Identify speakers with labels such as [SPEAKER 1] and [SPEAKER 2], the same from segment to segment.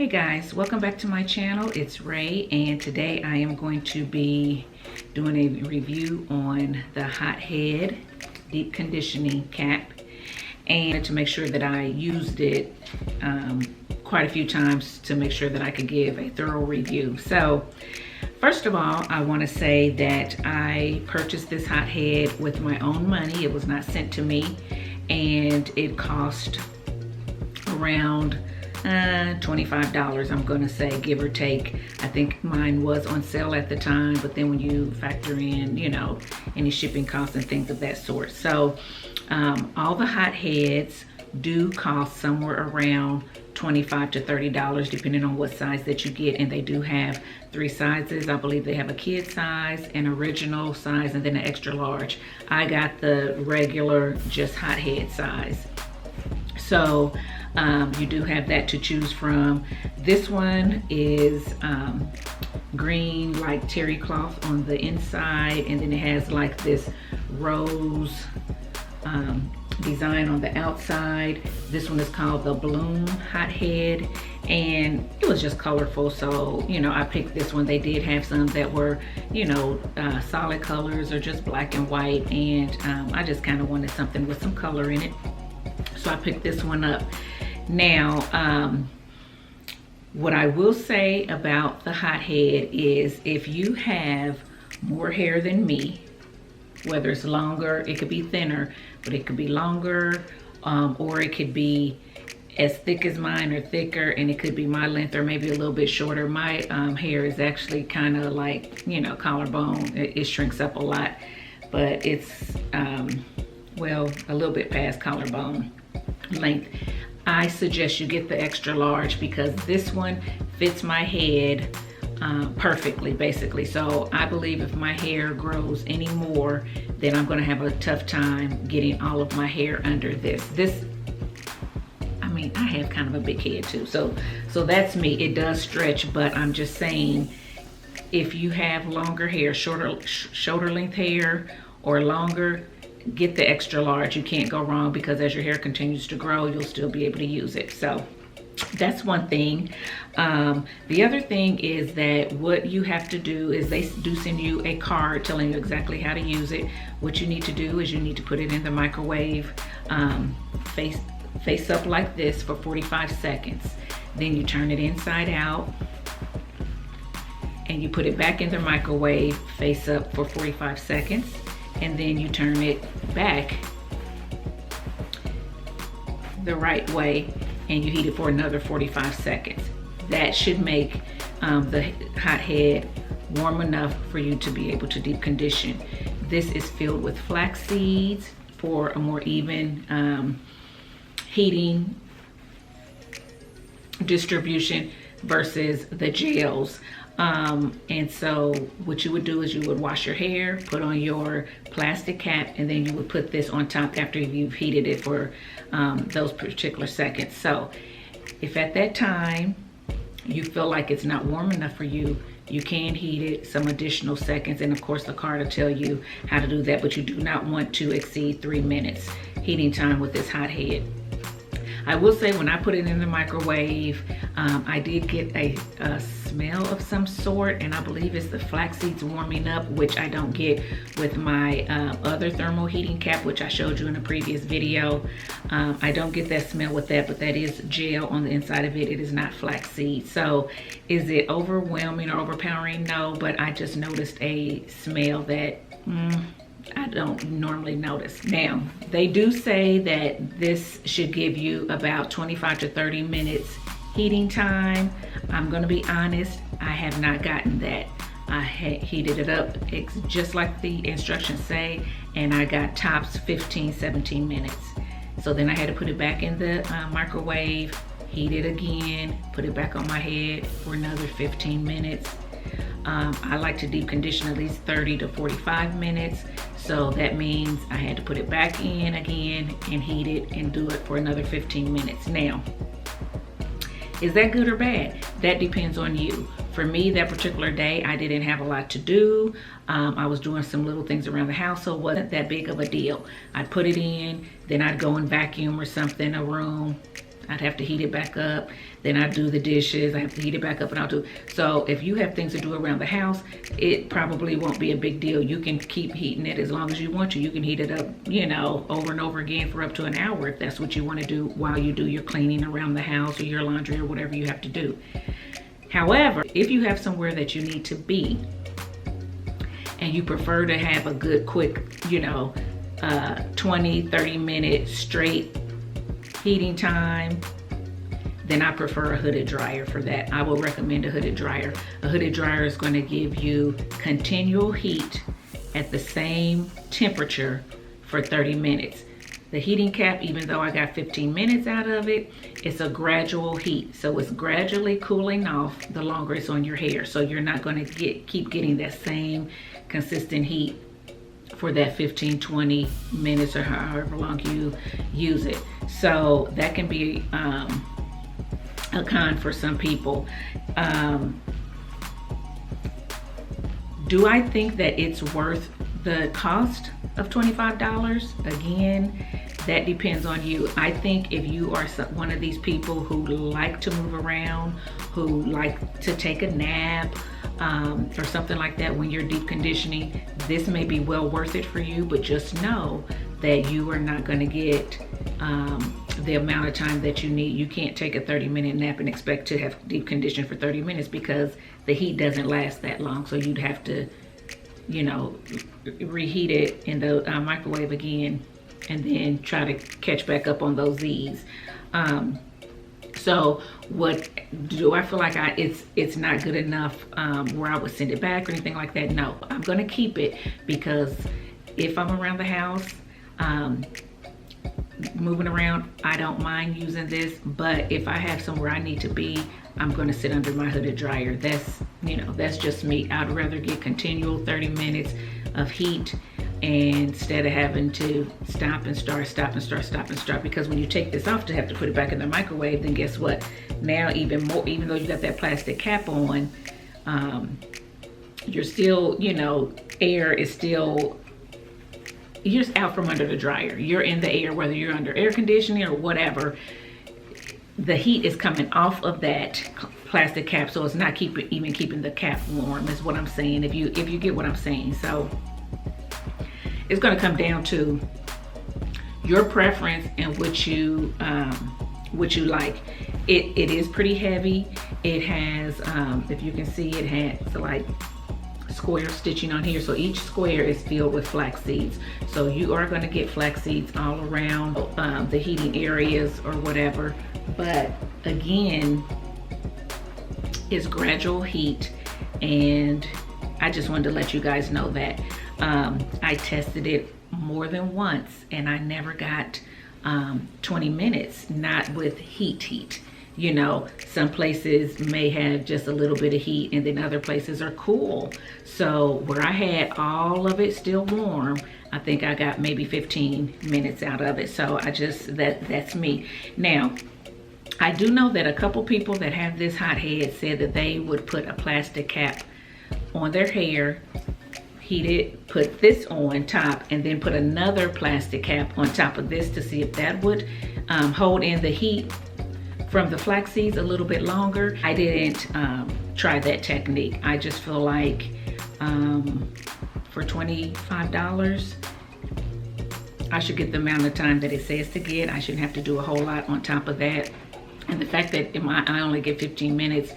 [SPEAKER 1] Hey guys, welcome back to my channel. It's Ray, and today I am going to be doing a review on the Hot Head Deep Conditioning Cap, and to make sure that I used it quite a few times to make sure that I could give a thorough review. So first of all, I want to say that I purchased this Hot Head with my own money. It was not sent to me, and it cost around $25, I'm gonna say, give or take. I think mine was on sale at the time, but then when you factor in, you know, any shipping costs and things of that sort. So all the Hot Heads do cost somewhere around $25 to $30 depending on what size that you get, and they do have three sizes. I believe they have a kid size, an original size, and then an extra large. I got the regular, just Hot Head size. So you do have that to choose from. This one is green, like terry cloth on the inside, and then it has like this rose design on the outside. This one is called the Bloom Hot Head, and it was just colorful, so you know, I picked this one. They did have some that were, you know, solid colors or just black and white, and I just kind of wanted something with some color in it, so I picked this one up. Now, what I will say about the Hot Head is if you have more hair than me, whether it's longer, it could be thinner, but it could be longer, or it could be as thick as mine or thicker, and it could be my length or maybe a little bit shorter. My hair is actually kind of like, you know, collarbone. It shrinks up a lot, but it's, well, a little bit past collarbone length. I suggest you get the extra large because this one fits my head perfectly, basically. So I believe if my hair grows any more, then I'm gonna have a tough time getting all of my hair under this. I mean, I have kind of a big head too, so that's me. It does stretch, but I'm just saying, if you have longer hair, shoulder length hair or longer, get the extra large. You can't go wrong, because as your hair continues to grow, you'll still be able to use it. So that's one thing. The other thing is that what you have to do is they do send you a card telling you exactly how to use it. What you need to do is you need to put it in the microwave face up like this for 45 seconds. Then you turn it inside out and you put it back in the microwave face up for 45 seconds. And then you turn it back the right way and you heat it for another 45 seconds. That should make the Hot Head warm enough for you to be able to deep condition. This is filled with flax seeds for a more even heating distribution versus the gels. And so what you would do is you would wash your hair, put on your plastic cap, and then you would put this on top after you've heated it for those particular seconds. So if at that time you feel like it's not warm enough for you, you can heat it some additional seconds, and of course the card will tell you how to do that, but you do not want to exceed 3 minutes heating time with this Hot Head. I will say, when I put it in the microwave, I did get a smell of some sort, and I believe it's the flax seeds warming up, which I don't get with my other thermal heating cap, which I showed you in a previous video. I don't get that smell with that, but that is gel on the inside of it. It is not flax seeds. So is it overwhelming or overpowering? No, but I just noticed a smell that I don't normally notice. Now, they do say that this should give you about 25 to 30 minutes heating time. I'm gonna be honest, I have not gotten that. I had heated it up just like the instructions say, and I got tops 15, 17 minutes. So then I had to put it back in the microwave, heat it again, put it back on my head for another 15 minutes. I like to deep condition at least 30 to 45 minutes. So that means I had to put it back in again and heat it and do it for another 15 minutes. Now, is that good or bad? That depends on you. For me, that particular day, I didn't have a lot to do. I was doing some little things around the house, so it wasn't that big of a deal. I'd put it in, then I'd go and vacuum or something, a room, I'd have to heat it back up. Then I do the dishes. I have to heat it back up, and I'll do. So if you have things to do around the house, it probably won't be a big deal. You can keep heating it as long as you want to. You can heat it up, you know, over and over again for up to an hour if that's what you want to do while you do your cleaning around the house or your laundry or whatever you have to do. However, if you have somewhere that you need to be and you prefer to have a good quick, you know, 20-30 minute straight heating time, then I prefer a hooded dryer for that. I will recommend a hooded dryer. A hooded dryer is going to give you continual heat at the same temperature for 30 minutes. The heating cap, even though I got 15 minutes out of it, it's a gradual heat. So it's gradually cooling off the longer it's on your hair. So you're not going to keep getting that same consistent heat for that 15-20 minutes or however long you use it. So that can be a con for some people. Do I think that it's worth the cost of $25? Again, that depends on you. I think if you are one of these people who like to move around, who like to take a nap, or something like that when you're deep conditioning, this may be well worth it for you, but just know that you are not going to get the amount of time that you need. You can't take a 30-minute nap and expect to have deep condition for 30 minutes because the heat doesn't last that long. So you'd have to, you know, reheat it in the microwave again and then try to catch back up on those Z's. So what do I feel like it's not good enough where I would send it back or anything like that? No, I'm gonna keep it because if I'm around the house moving around, I don't mind using this, but if I have somewhere I need to be, I'm gonna sit under my hooded dryer. That's, you know, that's just me. I'd rather get continual 30 minutes of heat instead of having to stop and start, because when you take this off to have to put it back in the microwave, then guess what? Now even more, even though you got that plastic cap on, you're still, you know, air is still, you're just out from under the dryer. You're in the air, whether you're under air conditioning or whatever. The heat is coming off of that plastic cap, so it's not even keeping the cap warm, is what I'm saying, if you get what I'm saying. So it's going to come down to your preference and what you like. It is pretty heavy. It has, if you can see, it has like square stitching on here. So each square is filled with flax seeds. So you are going to get flax seeds all around the heating areas or whatever. But again, it's gradual heat, and I just wanted to let you guys know that. I tested it more than once and I never got 20 minutes, not with heat. You know, some places may have just a little bit of heat and then other places are cool. So where I had all of it still warm, I think I got maybe 15 minutes out of it. So I just, that's me. Now, I do know that a couple people that have this hot head said that they would put a plastic cap on their hair, heat it, put this on top, and then put another plastic cap on top of this to see if that would hold in the heat from the flax seeds a little bit longer. I didn't try that technique. I just feel like for $25, I should get the amount of time that it says to get. I shouldn't have to do a whole lot on top of that. And the fact that I only get 15 minutes,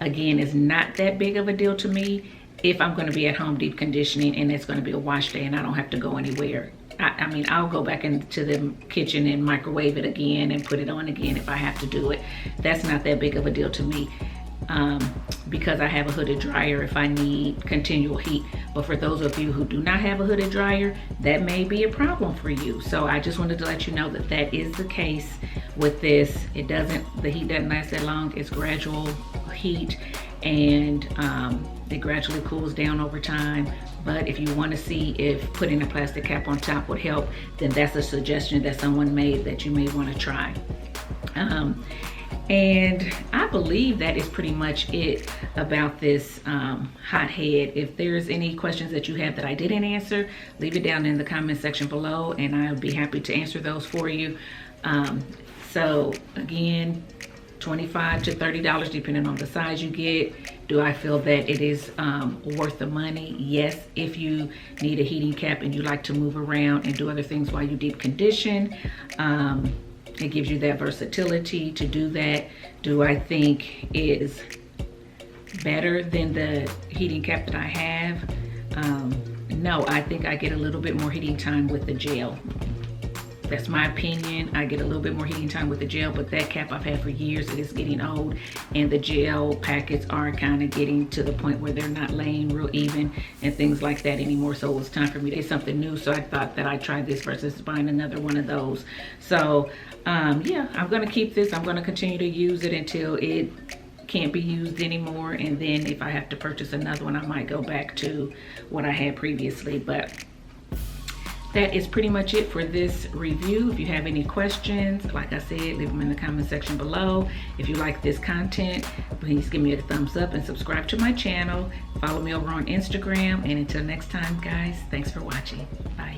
[SPEAKER 1] again, is not that big of a deal to me if I'm gonna be at home deep conditioning and it's gonna be a wash day and I don't have to go anywhere. I mean, I'll go back into the kitchen and microwave it again and put it on again if I have to do it. That's not that big of a deal to me because I have a hooded dryer if I need continual heat. But for those of you who do not have a hooded dryer, that may be a problem for you. So I just wanted to let you know that that is the case with this. The heat doesn't last that long. It's gradual heat, and it gradually cools down over time. But if you want to see if putting a plastic cap on top would help, then that's a suggestion that someone made that you may want to try. And I believe that is pretty much it about this hot head. If there's any questions that you have that I didn't answer, leave it down in the comment section below and I'll be happy to answer those for you. So again, $25 to $30 depending on the size you get. Do I feel that it is worth the money? Yes, if you need a heating cap and you like to move around and do other things while you deep condition. It gives you that versatility to do that. Do I think it is better than the heating cap that I have? No, I think I get a little bit more heating time with the gel. That's my opinion. I get a little bit more heating time with the gel, but that cap I've had for years, it is getting old, and the gel packets are kind of getting to the point where they're not laying real even and things like that anymore. So it was time for me to get something new. So I thought that I'd try this versus buying another one of those. So yeah, I'm gonna keep this. I'm gonna continue to use it until it can't be used anymore. And then if I have to purchase another one, I might go back to what I had previously. But that is pretty much it for this review. If you have any questions, like I said, leave them in the comment section below. If you like this content, please give me a thumbs up and subscribe to my channel. Follow me over on Instagram. And until next time, guys, thanks for watching. Bye.